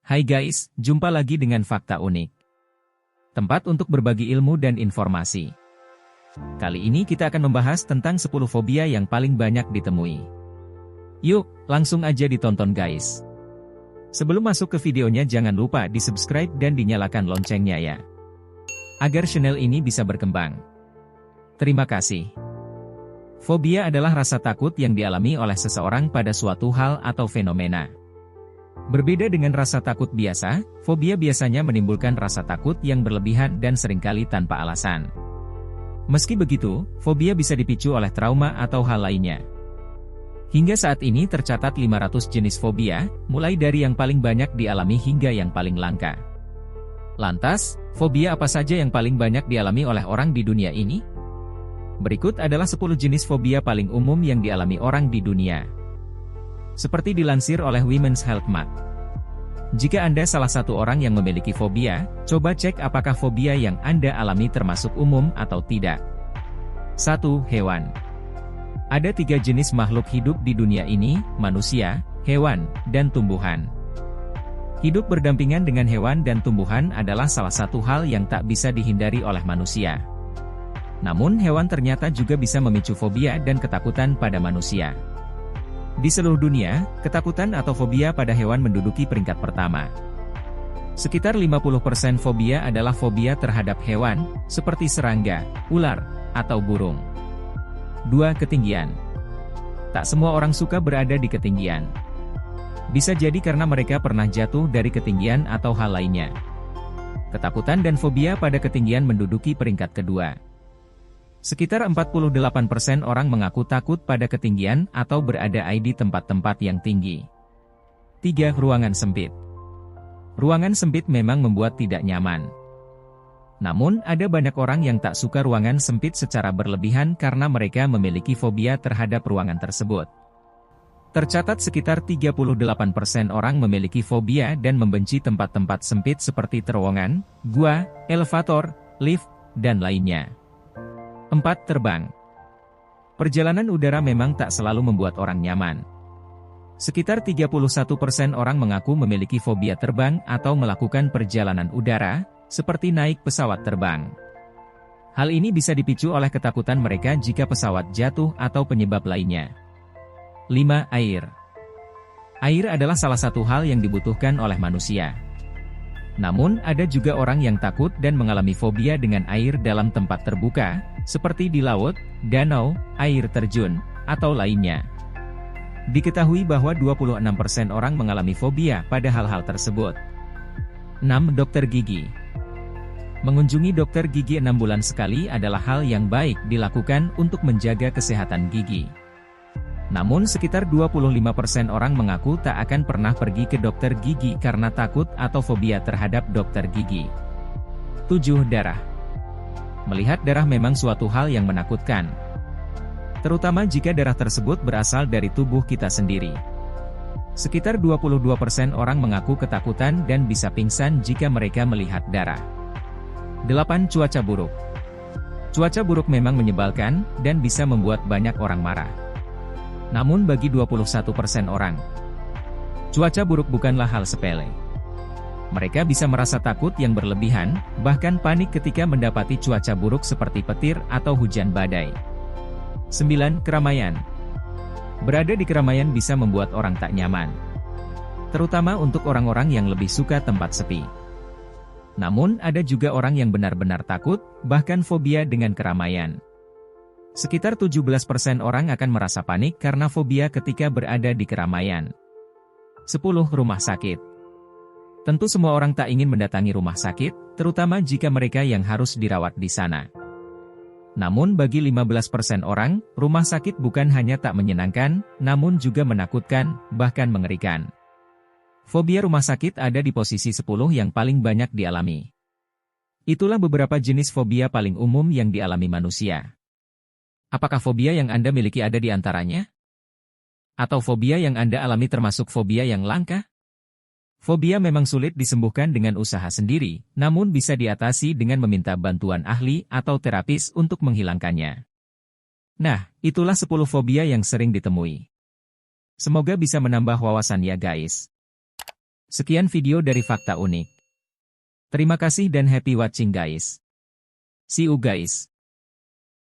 Hai guys, jumpa lagi dengan Fakta Unik. Tempat untuk berbagi ilmu dan informasi. Kali ini kita akan membahas tentang 10 fobia yang paling banyak ditemui. Yuk, langsung aja ditonton guys. Sebelum masuk ke videonya jangan lupa di-subscribe dan dinyalakan loncengnya ya. Agar channel ini bisa berkembang. Terima kasih. Fobia adalah rasa takut yang dialami oleh seseorang pada suatu hal atau fenomena. Berbeda dengan rasa takut biasa, fobia biasanya menimbulkan rasa takut yang berlebihan dan seringkali tanpa alasan. Meski begitu, fobia bisa dipicu oleh trauma atau hal lainnya. Hingga saat ini tercatat 500 jenis fobia, mulai dari yang paling banyak dialami hingga yang paling langka. Lantas, fobia apa saja yang paling banyak dialami oleh orang di dunia ini? Berikut adalah 10 jenis fobia paling umum yang dialami orang di dunia. Seperti dilansir oleh Women's Health Mag. Jika Anda salah satu orang yang memiliki fobia, coba cek apakah fobia yang Anda alami termasuk umum atau tidak. 1. Hewan. Ada 3 jenis makhluk hidup di dunia ini, manusia, hewan, dan tumbuhan. Hidup berdampingan dengan hewan dan tumbuhan adalah salah satu hal yang tak bisa dihindari oleh manusia. Namun hewan ternyata juga bisa memicu fobia dan ketakutan pada manusia. Di seluruh dunia, ketakutan atau fobia pada hewan menduduki peringkat pertama. Sekitar 50% fobia adalah fobia terhadap hewan, seperti serangga, ular, atau burung. 2. Ketinggian. Tak semua orang suka berada di ketinggian. Bisa jadi karena mereka pernah jatuh dari ketinggian atau hal lainnya. Ketakutan dan fobia pada ketinggian menduduki peringkat kedua. Sekitar 48% orang mengaku takut pada ketinggian atau berada di tempat-tempat yang tinggi. 3. Ruangan sempit. Ruangan sempit memang membuat tidak nyaman. Namun, ada banyak orang yang tak suka ruangan sempit secara berlebihan karena mereka memiliki fobia terhadap ruangan tersebut. Tercatat sekitar 38% orang memiliki fobia dan membenci tempat-tempat sempit seperti terowongan, gua, elevator, lift, dan lainnya. 4. Terbang. Perjalanan udara memang tak selalu membuat orang nyaman. Sekitar 31% orang mengaku memiliki fobia terbang atau melakukan perjalanan udara, seperti naik pesawat terbang. Hal ini bisa dipicu oleh ketakutan mereka jika pesawat jatuh atau penyebab lainnya. 5. Air. Air adalah salah satu hal yang dibutuhkan oleh manusia. Namun, ada juga orang yang takut dan mengalami fobia dengan air dalam tempat terbuka, seperti di laut, danau, air terjun, atau lainnya. Diketahui bahwa 26% orang mengalami fobia pada hal-hal tersebut. 6. Dokter gigi. Mengunjungi dokter gigi 6 bulan sekali adalah hal yang baik dilakukan untuk menjaga kesehatan gigi. Namun sekitar 25% orang mengaku tak akan pernah pergi ke dokter gigi karena takut atau fobia terhadap dokter gigi. 7. Darah. Melihat darah memang suatu hal yang menakutkan. Terutama jika darah tersebut berasal dari tubuh kita sendiri. Sekitar 22% orang mengaku ketakutan dan bisa pingsan jika mereka melihat darah. 8. Cuaca buruk. Cuaca buruk memang menyebalkan dan bisa membuat banyak orang marah. Namun bagi 21% orang, cuaca buruk bukanlah hal sepele. Mereka bisa merasa takut yang berlebihan, bahkan panik ketika mendapati cuaca buruk seperti petir atau hujan badai. 9. Keramaian. Berada di keramaian bisa membuat orang tak nyaman. Terutama untuk orang-orang yang lebih suka tempat sepi. Namun ada juga orang yang benar-benar takut, bahkan fobia dengan keramaian. Sekitar 17% orang akan merasa panik karena fobia ketika berada di keramaian. 10. Rumah sakit. Tentu semua orang tak ingin mendatangi rumah sakit, terutama jika mereka yang harus dirawat di sana. Namun bagi 15% orang, rumah sakit bukan hanya tak menyenangkan, namun juga menakutkan, bahkan mengerikan. Fobia rumah sakit ada di posisi 10 yang paling banyak dialami. Itulah beberapa jenis fobia paling umum yang dialami manusia. Apakah fobia yang Anda miliki ada di antaranya? Atau fobia yang Anda alami termasuk fobia yang langka? Fobia memang sulit disembuhkan dengan usaha sendiri, namun bisa diatasi dengan meminta bantuan ahli atau terapis untuk menghilangkannya. Nah, itulah 10 fobia yang sering ditemui. Semoga bisa menambah wawasan ya guys. Sekian video dari Fakta Unik. Terima kasih dan happy watching guys. See you guys.